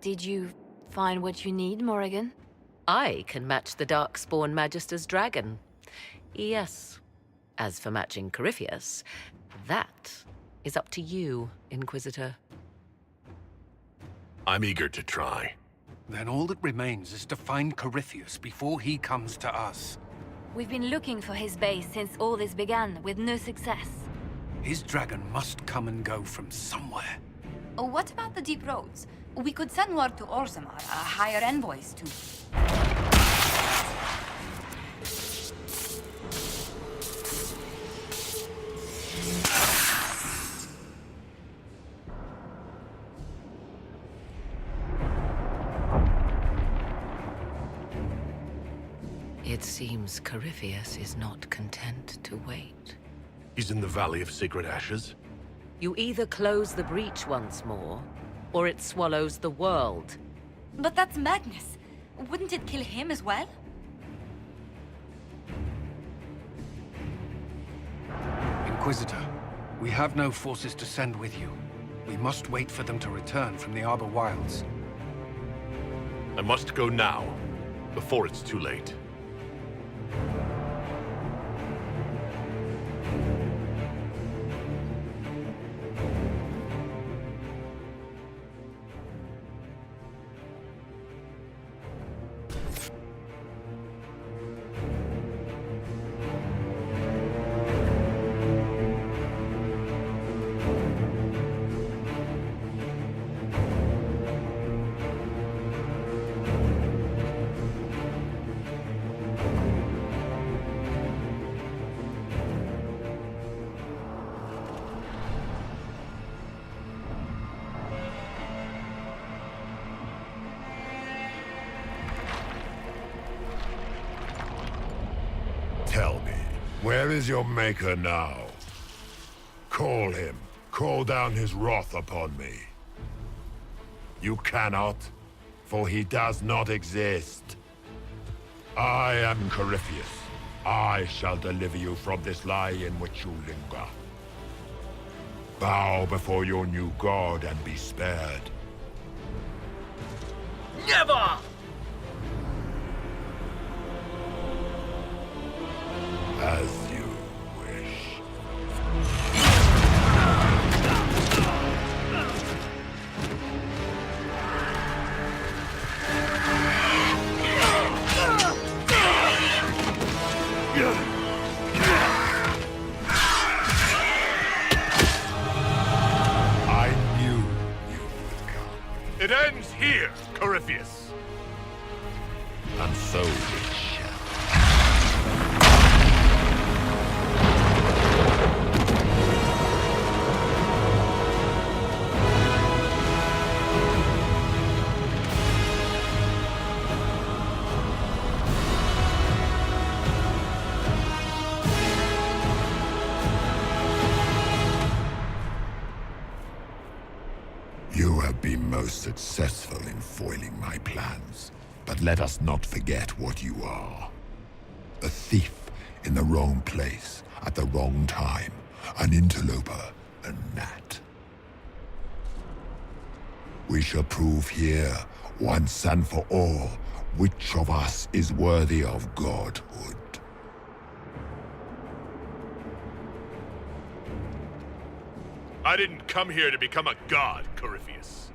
Did you find what you need, Morrigan? I can match the Darkspawn Magister's dragon. Yes. As for matching Corifeus, that is up to you, Inquisitor. I'm eager to try. Then all that remains is to find Corifeus before he comes to us. We've been looking for his base since all this began, with no success. His dragon must come and go from somewhere. What about the deep roads? We could send word to Orzammar, hire envoys to... It seems Corifeus is not content to wait. He's in the Valley of Sacred Ashes. You either close the breach once more, or it swallows the world. But that's madness. Wouldn't it kill him as well? Inquisitor, we have no forces to send with you. We must wait for them to return from the Arbor Wilds. I must go now, before it's too late. Tell me, where is your maker now? Call him. Call down his wrath upon me. You cannot, for he does not exist. I am Corifeus. I shall deliver you from this lie in which you linger. Bow before your new god and be spared. Never! As you wish. I knew you would come. It ends here, Corifeus. And so it shall. You have been most successful in foiling my plans, but let us not forget what you are. A thief in the wrong place at the wrong time, an interloper, a gnat. We shall prove here, once and for all, which of us is worthy of godhood. I didn't come here to become a god, Corifeus.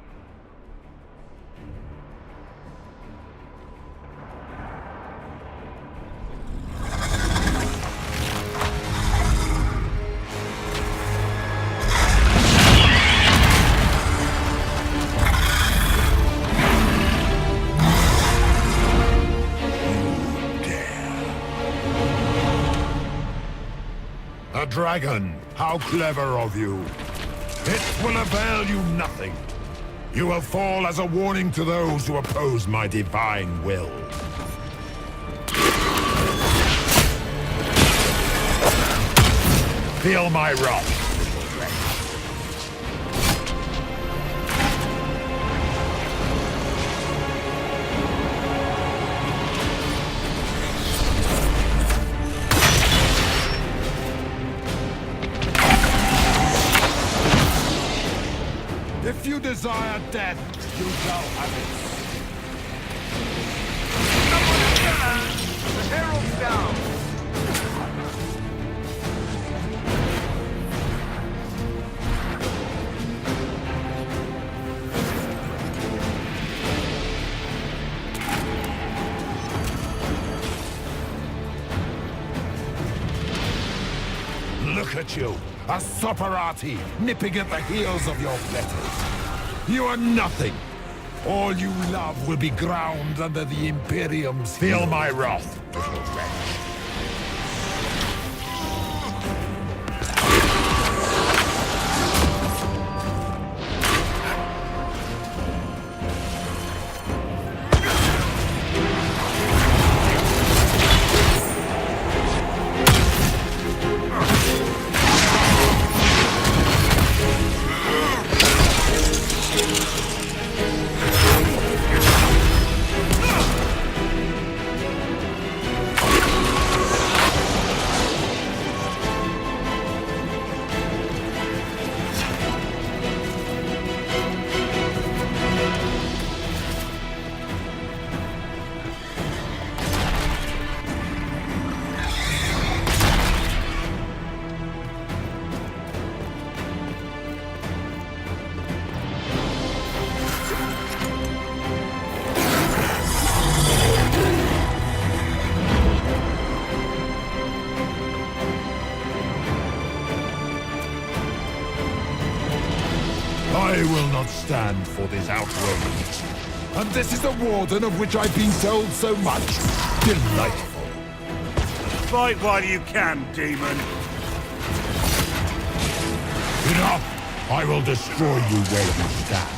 A dragon! How clever of you! It will avail you nothing. You will fall as a warning to those who oppose my divine will. Feel my wrath. If you desire death, you shall have it. The herald's down! Look at you, a Soparati, nipping at the heels of your betters. You are nothing. All you love will be ground under the Imperium's... Feel my wrath, little wretch. I will not stand for this outrage. And this is the Warden of which I've been told so much. Delightful. Fight while you can, demon. Enough! I will destroy you where you stand.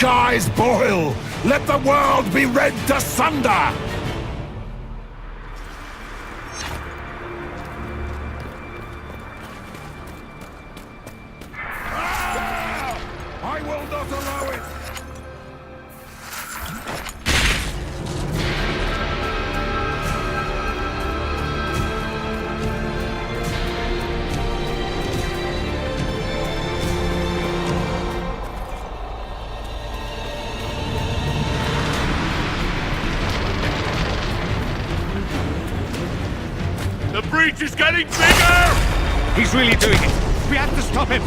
skies boil! Let the world be rent asunder! I will not allow it! The breach is getting bigger! He's really doing it. We have to stop him.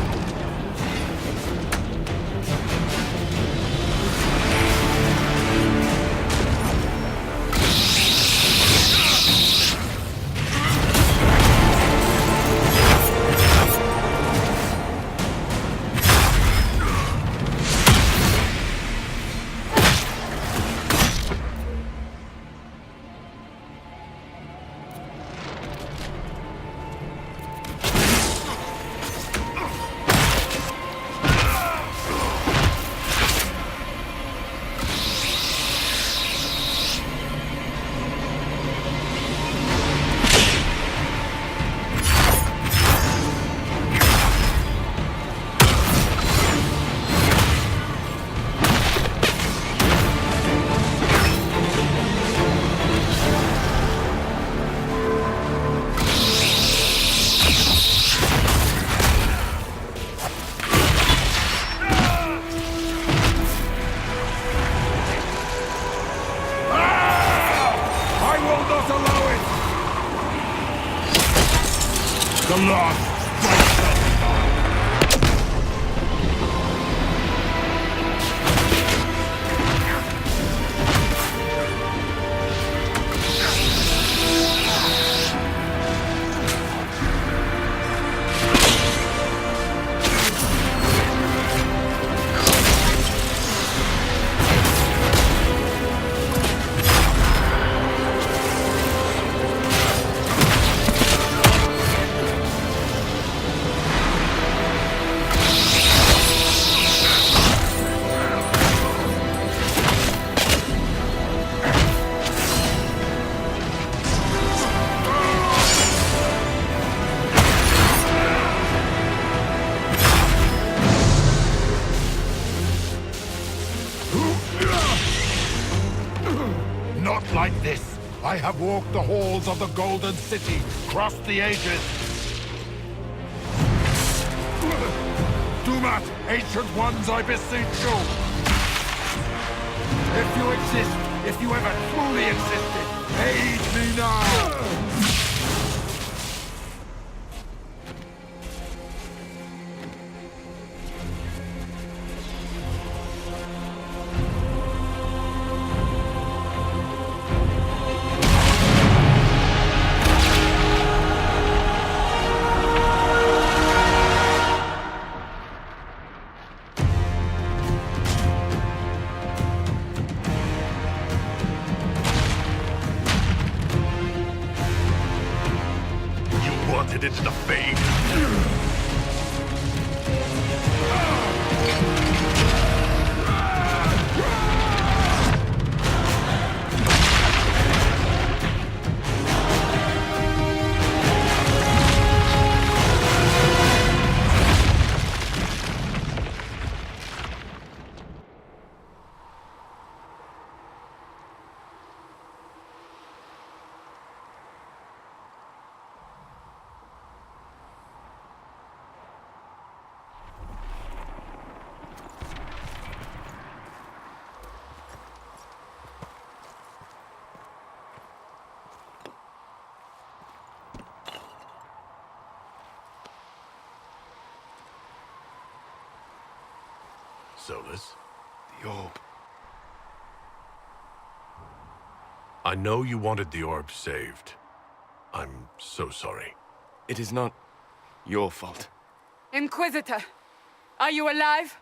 The Lord strikes us! Not like this. I have walked the halls of the Golden City, crossed the ages. Do not, ancient ones, I beseech you. If you exist, if you ever truly existed, aid me now! Wanted into the fade. Solus? The orb. I know you wanted the orb saved. I'm so sorry. It is not your fault. Inquisitor, are you alive?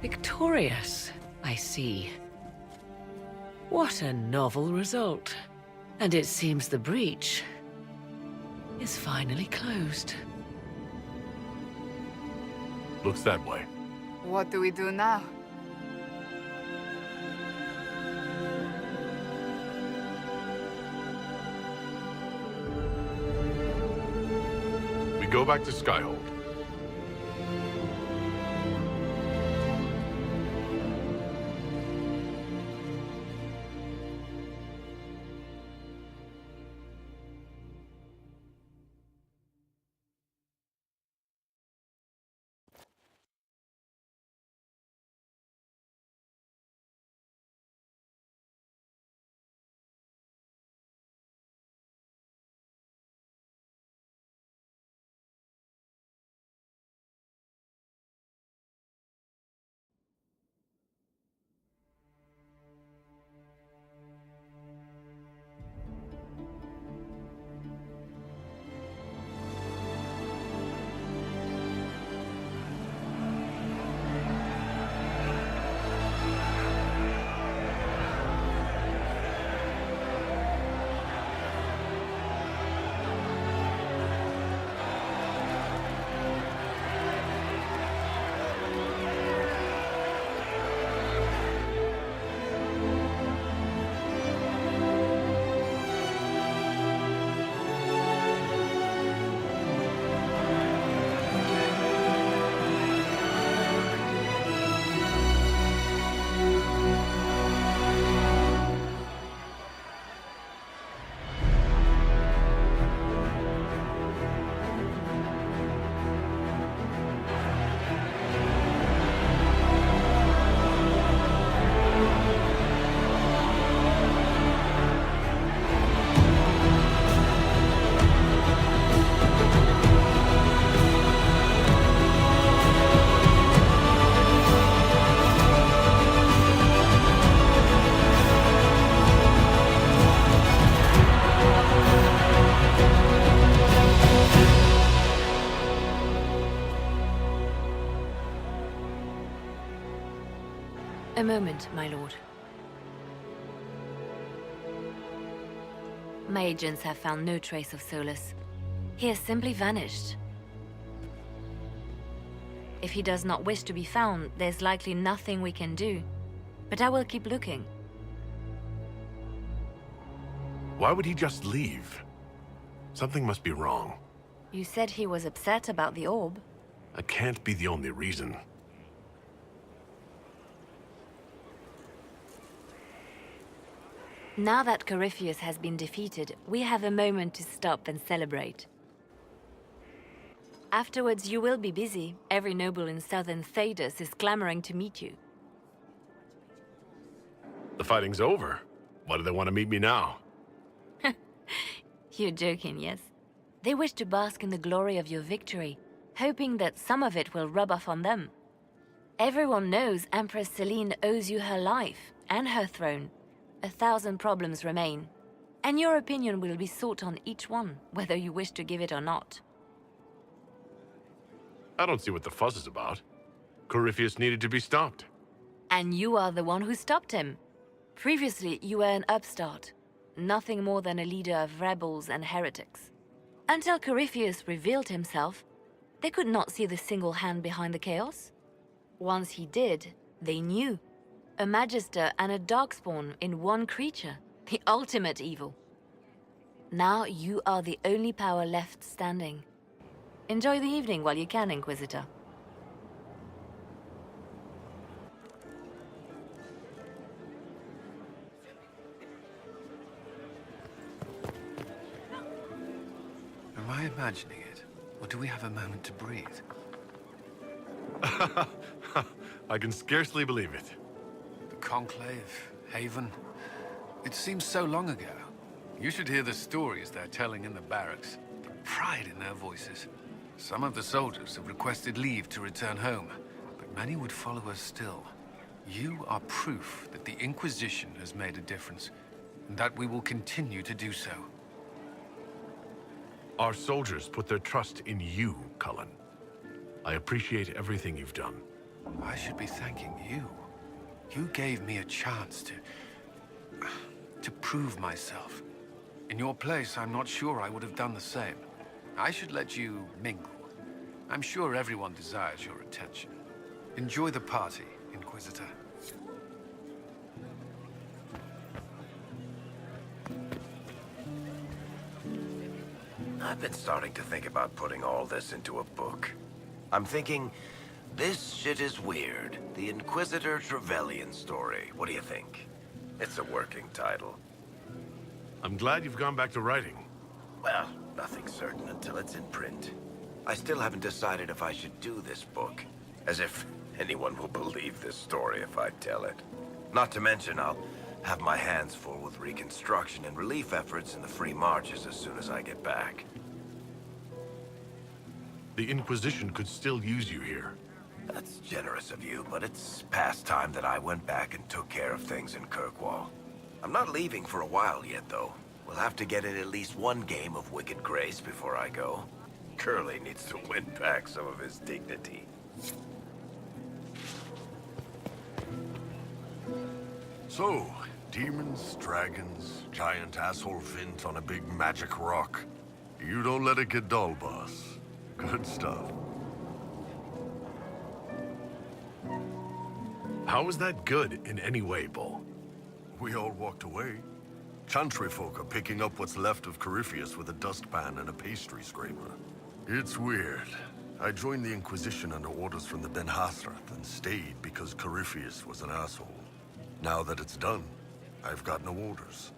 Victorious, I see. What a novel result. And it seems the breach is finally closed. Looks that way. What do we do now? We go back to Skyhold. A moment, my lord. My agents have found no trace of Solus. He has simply vanished. If he does not wish to be found, there's likely nothing we can do. But I will keep looking. Why would he just leave? Something must be wrong. You said he was upset about the orb. That can't be the only reason. Now that Corifeus has been defeated, we have a moment to stop and celebrate. Afterwards, you will be busy. Every noble in southern Thedas is clamoring to meet you. The fighting's over. Why do they want to meet me now? You're joking, yes? They wish to bask in the glory of your victory, hoping that some of it will rub off on them. Everyone knows Empress Celine owes you her life and her throne. 1,000 problems remain, and your opinion will be sought on each one, whether you wish to give it or not. I don't see what the fuss is about. Corifeus needed to be stopped. And you are the one who stopped him. Previously, you were an upstart, nothing more than a leader of rebels and heretics. Until Corifeus revealed himself, they could not see the single hand behind the chaos. Once he did, they knew. A Magister and a Darkspawn in one creature, the ultimate evil. Now you are the only power left standing. Enjoy the evening while you can, Inquisitor. Am I imagining it? Or do we have a moment to breathe? I can scarcely believe it. The Conclave, Haven. It seems so long ago. You should hear the stories they're telling in the barracks. The pride in their voices. Some of the soldiers have requested leave to return home, but many would follow us still. You are proof that the Inquisition has made a difference, and that we will continue to do so. Our soldiers put their trust in you, Cullen. I appreciate everything you've done. I should be thanking you. You gave me a chance to prove myself. In your place, I'm not sure I would have done the same. I should let you mingle. I'm sure everyone desires your attention. Enjoy the party, Inquisitor. I've been starting to think about putting all this into a book. I'm thinking, this shit is weird. The Inquisitor Trevelyan story. What do you think? It's a working title. I'm glad you've gone back to writing. Well, nothing's certain until it's in print. I still haven't decided if I should do this book. As if anyone will believe this story if I tell it. Not to mention, I'll have my hands full with reconstruction and relief efforts in the Free Marches as soon as I get back. The Inquisition could still use you here. That's generous of you, but it's past time that I went back and took care of things in Kirkwall. I'm not leaving for a while yet, though. We'll have to get in at least one game of Wicked Grace before I go. Curly needs to win back some of his dignity. So, demons, dragons, giant asshole Vint on a big magic rock. You don't let it get dull, boss. Good stuff. How was that good in any way, Bull? We all walked away. Chantry folk are picking up what's left of Corypheus with a dustpan and a pastry scraper. It's weird. I joined the Inquisition under orders from the Ben Hathrath and stayed because Corypheus was an asshole. Now that it's done, I've got no orders.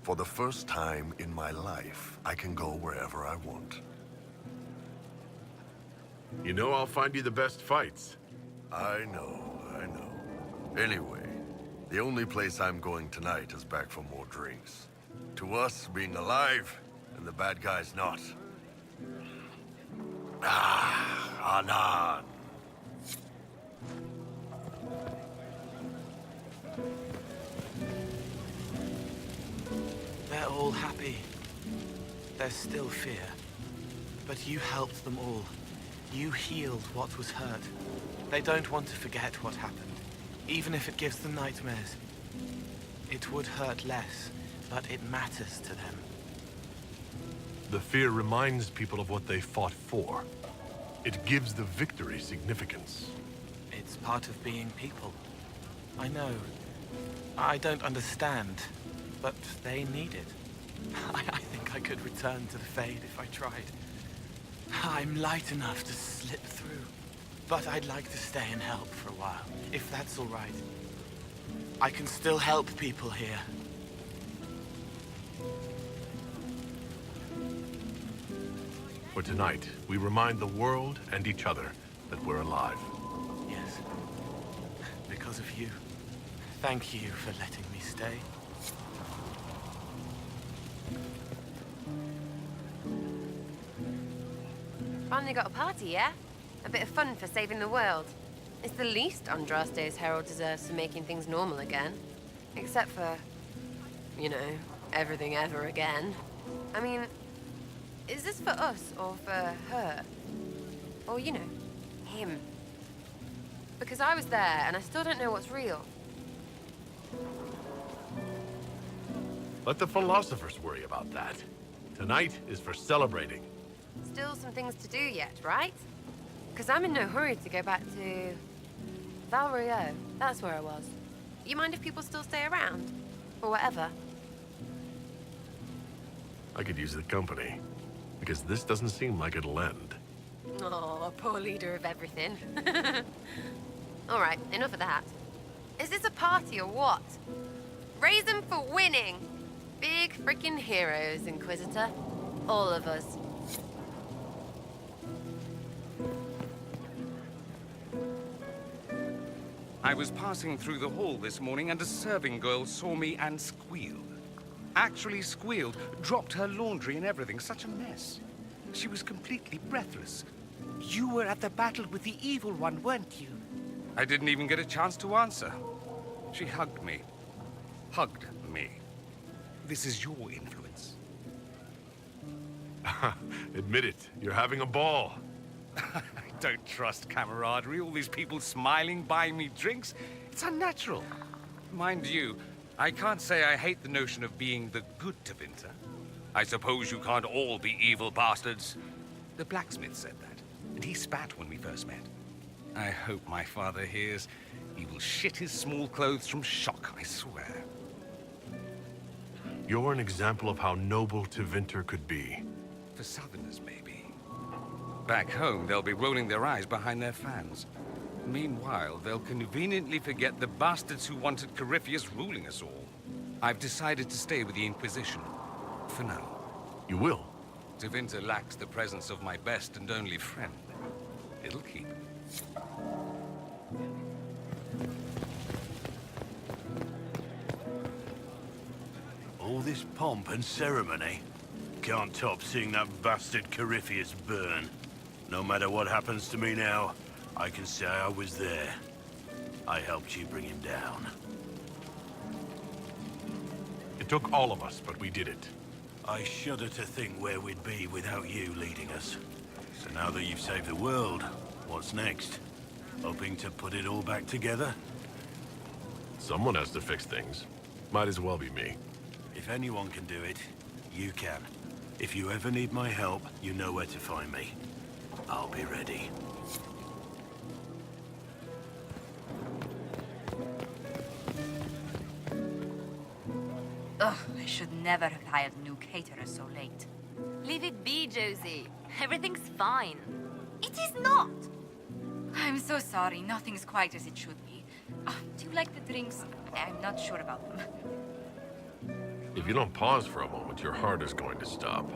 For the first time in my life, I can go wherever I want. You know I'll find you the best fights. I know. Anyway, the only place I'm going tonight is back for more drinks. To us, being alive, and the bad guys not. Anan. They're all happy. There's still fear. But you helped them all. You healed what was hurt. They don't want to forget what happened, even if it gives them nightmares. It would hurt less, but it matters to them. The fear reminds people of what they fought for. It gives the victory significance. It's part of being people. I know. I don't understand, but they need it. I think I could return to the Fade if I tried. I'm light enough to slip through. But I'd like to stay and help for a while, if that's all right. I can still help people here. For tonight, we remind the world and each other that we're alive. Yes. Because of you. Thank you for letting me stay. Finally got a party, yeah? A bit of fun for saving the world. It's the least Andraste's Herald deserves for making things normal again. Except for, you know, everything ever again. I mean, is this for us or for her? Or, you know, him? Because I was there and I still don't know what's real. Let the philosophers worry about that. Tonight is for celebrating. Still some things to do yet, right? Because I'm in no hurry to go back to Valrio. That's where I was. You mind if people still stay around? Or whatever? I could use the company, because this doesn't seem like it'll end. Oh, poor leader of everything. All right, enough of that. Is this a party or what? Raise them for winning! Big freaking heroes, Inquisitor. All of us. I was passing through the hall this morning and a serving girl saw me and squealed. Actually squealed, dropped her laundry and everything. Such a mess. She was completely breathless. You were at the battle with the evil one, weren't you? I didn't even get a chance to answer. She hugged me. Hugged me. This is your influence. Admit it, you're having a ball. I don't trust camaraderie, all these people smiling, buying me drinks. It's unnatural. Mind you, I can't say I hate the notion of being the good Tevinter. I suppose you can't all be evil bastards. The blacksmith said that, and he spat when we first met. I hope my father hears. He will shit his small clothes from shock, I swear. You're an example of how noble Tevinter could be. For Southerners, maybe. Back home, they'll be rolling their eyes behind their fans. Meanwhile, they'll conveniently forget the bastards who wanted Corypheus ruling us all. I've decided to stay with the Inquisition. For now. You will? Tevinter lacks the presence of my best and only friend. It'll keep. All this pomp and ceremony. Can't top seeing that bastard Corypheus burn. No matter what happens to me now, I can say I was there. I helped you bring him down. It took all of us, but we did it. I shudder to think where we'd be without you leading us. So now that you've saved the world, what's next? Hoping to put it all back together? Someone has to fix things. Might as well be me. If anyone can do it, you can. If you ever need my help, you know where to find me. I'll be ready. Ugh, I should never have hired a new caterer so late. Leave it be, Josie. Everything's fine. It is not! I'm so sorry, nothing's quite as it should be. Do you like the drinks? I'm not sure about them. If you don't pause for a moment, your heart is going to stop.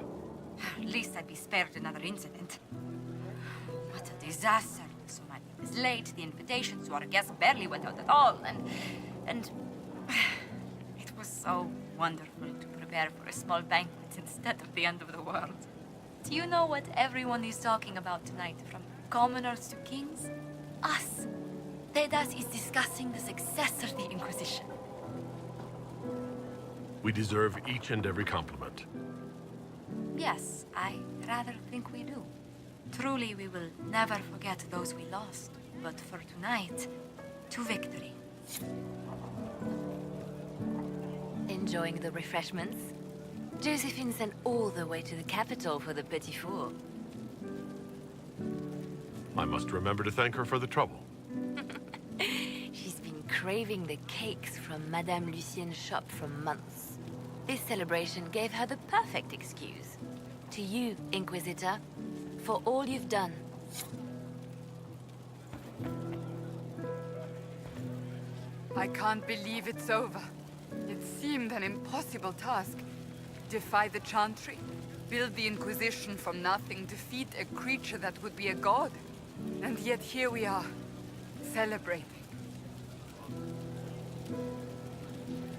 At least I'd be spared another incident. What a disaster. So my meal was late, the invitations to our guests barely went out at all, and it was so wonderful to prepare for a small banquet instead of the end of the world. Do you know what everyone is talking about tonight, from commoners to kings? Us. Thedas is discussing the successor of the Inquisition. We deserve each and every compliment. Yes, I rather think we do. Truly, we will never forget those we lost. But for tonight, to victory. Enjoying the refreshments? Josephine sent all the way to the capital for the petit four. I must remember to thank her for the trouble. She's been craving the cakes from Madame Lucien's shop for months. This celebration gave her the perfect excuse. To you, Inquisitor, for all you've done. I can't believe it's over. It seemed an impossible task. Defy the Chantry, build the Inquisition from nothing, defeat a creature that would be a god. And yet here we are, celebrating.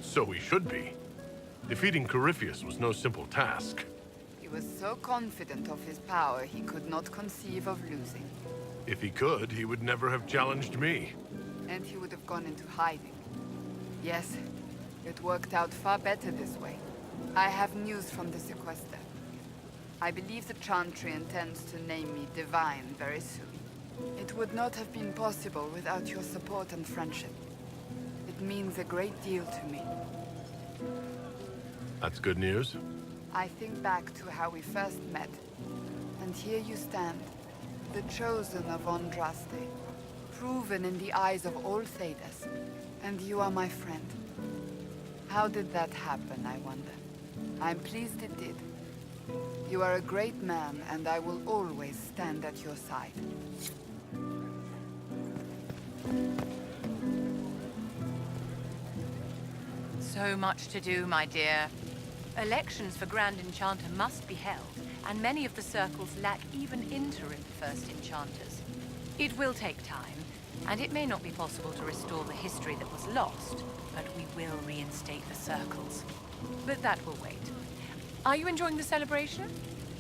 So we should be. Defeating Corypheus was no simple task. He was so confident of his power, he could not conceive of losing. If he could, he would never have challenged me. And he would have gone into hiding. Yes, it worked out far better this way. I have news from the sequester. I believe the Chantry intends to name me Divine very soon. It would not have been possible without your support and friendship. It means a great deal to me. That's good news. I think back to how we first met. And here you stand, the chosen of Andraste, proven in the eyes of all Thedas. And you are my friend. How did that happen, I wonder? I'm pleased it did. You are a great man, and I will always stand at your side. So much to do, my dear. Elections for Grand Enchanter must be held, and many of the circles lack even interim First Enchanters. It will take time, and it may not be possible to restore the history that was lost, but we will reinstate the circles. But that will wait. Are you enjoying the celebration?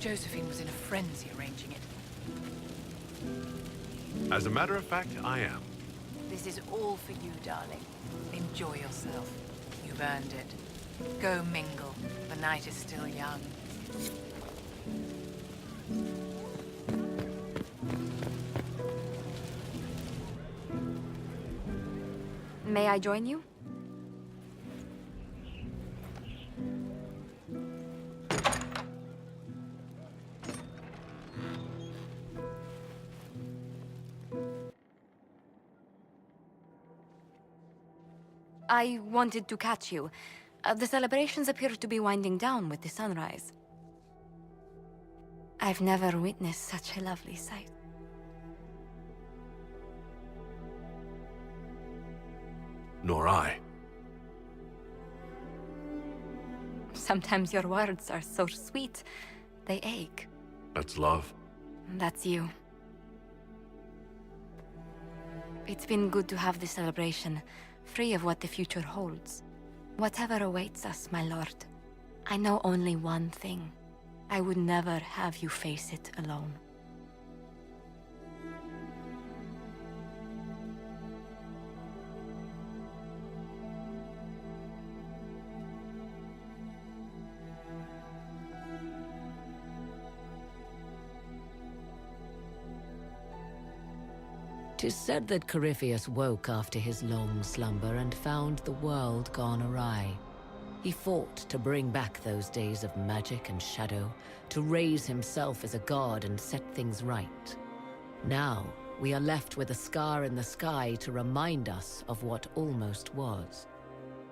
Josephine was in a frenzy arranging it. As a matter of fact, I am. This is all for you, darling. Enjoy yourself. You've earned it. Go mingle. The night is still young. May I join you? I wanted to catch you. The celebrations appear to be winding down with the sunrise. I've never witnessed such a lovely sight. Nor I. Sometimes your words are so sweet, they ache. That's love. That's you. It's been good to have this celebration, free of what the future holds. Whatever awaits us, my lord, I know only one thing. I would never have you face it alone. Tis said that Corifeus woke after his long slumber and found the world gone awry. He fought to bring back those days of magic and shadow, to raise himself as a god and set things right. Now, we are left with a scar in the sky to remind us of what almost was.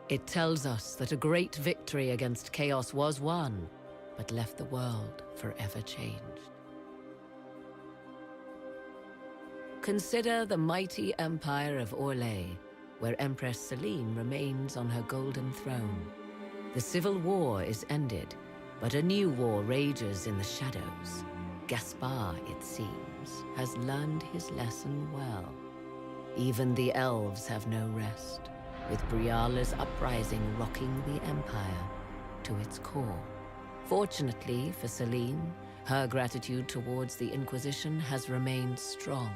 It tells us that a great victory against chaos was won, but left the world forever changed. Consider the mighty empire of Orlais, where Empress Celine remains on her golden throne. The civil war is ended, but a new war rages in the shadows. Gaspar, it seems, has learned his lesson well. Even the elves have no rest, with Briala's uprising rocking the empire to its core. Fortunately for Celine, her gratitude towards the Inquisition has remained strong.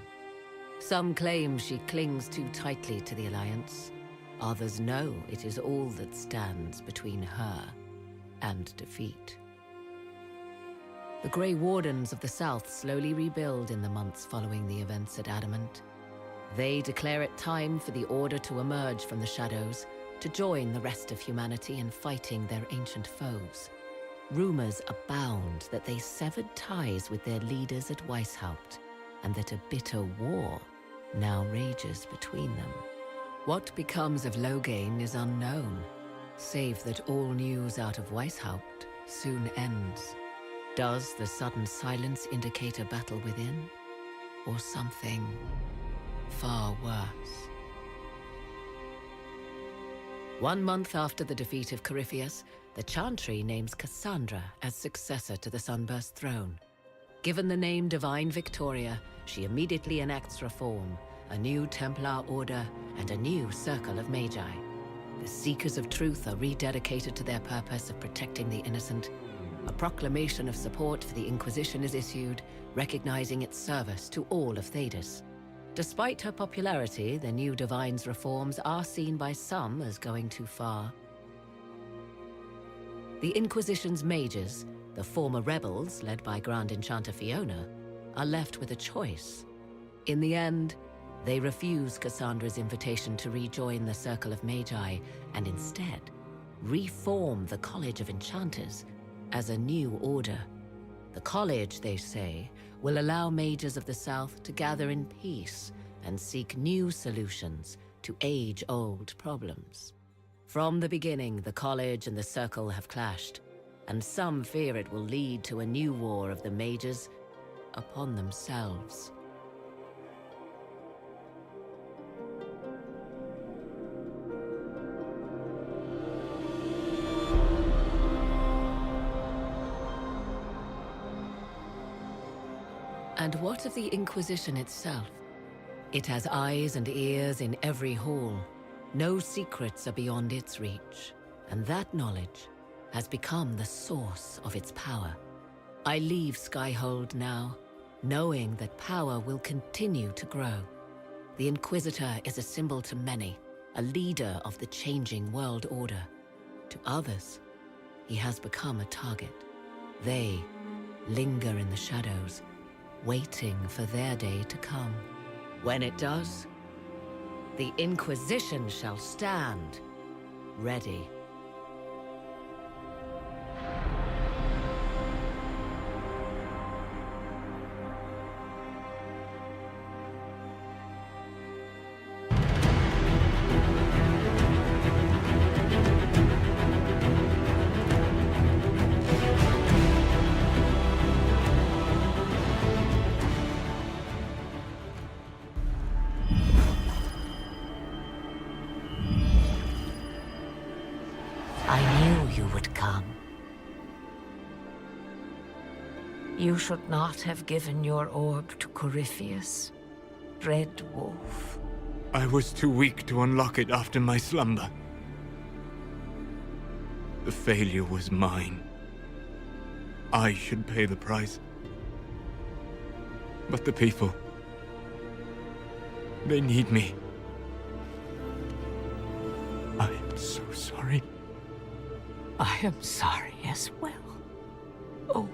Some claim she clings too tightly to the Alliance. Others know it is all that stands between her and defeat. The Grey Wardens of the South slowly rebuild in the months following the events at Adamant. They declare it time for the Order to emerge from the shadows, to join the rest of humanity in fighting their ancient foes. Rumors abound that they severed ties with their leaders at Weishaupt, and that a bitter war now rages between them. What becomes of Loghain is unknown, save that all news out of Weishaupt soon ends. Does the sudden silence indicate a battle within, or something far worse? 1 month after the defeat of Corifeus, the Chantry names Cassandra as successor to the Sunburst throne. Given the name Divine Victoria, she immediately enacts reform, a new Templar order, and a new circle of Magi. The Seekers of Truth are rededicated to their purpose of protecting the innocent. A proclamation of support for the Inquisition is issued, recognizing its service to all of Thedas. Despite her popularity, the new Divine's reforms are seen by some as going too far. The Inquisition's mages, the former rebels led by Grand Enchanter Fiona, are left with a choice. In the end, they refuse Cassandra's invitation to rejoin the Circle of Magi and instead reform the College of Enchanters as a new order. The college, they say, will allow mages of the South to gather in peace and seek new solutions to age-old problems. From the beginning, the college and the Circle have clashed, and some fear it will lead to a new war of the mages upon themselves. And what of the Inquisition itself? It has eyes and ears in every hall. No secrets are beyond its reach, and that knowledge has become the source of its power. I leave Skyhold now, knowing that power will continue to grow. The Inquisitor is a symbol to many, a leader of the changing world order. To others, he has become a target. They linger in the shadows, waiting for their day to come. When it does, The Inquisition shall stand, ready. I knew you would come. You should not have given your orb to Corifeus, Red Wolf. I was too weak to unlock it after my slumber. The failure was mine. I should pay the price. But the people... they need me. I am so sorry. I am sorry as well, old